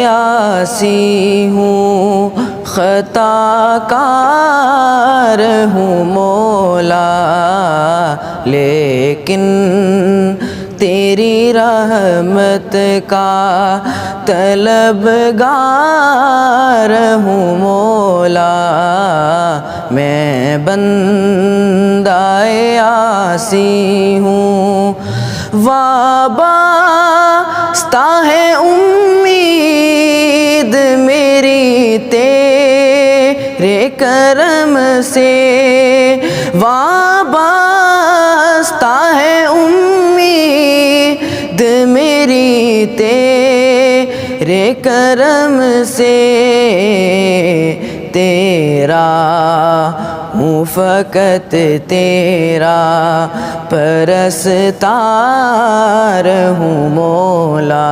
آسی ہوں خطا کار ہوں مولا، لیکن تیری رحمت کا طلبگار ہوں مولا، میں بندہ عاصی ہوں، وابستہ ہے امید میری تیرے کرم سے، وابستہ ہے امید میری تیرے کرم سے، تیرا ہوں فقط تیرا پرستار ہوں مولا،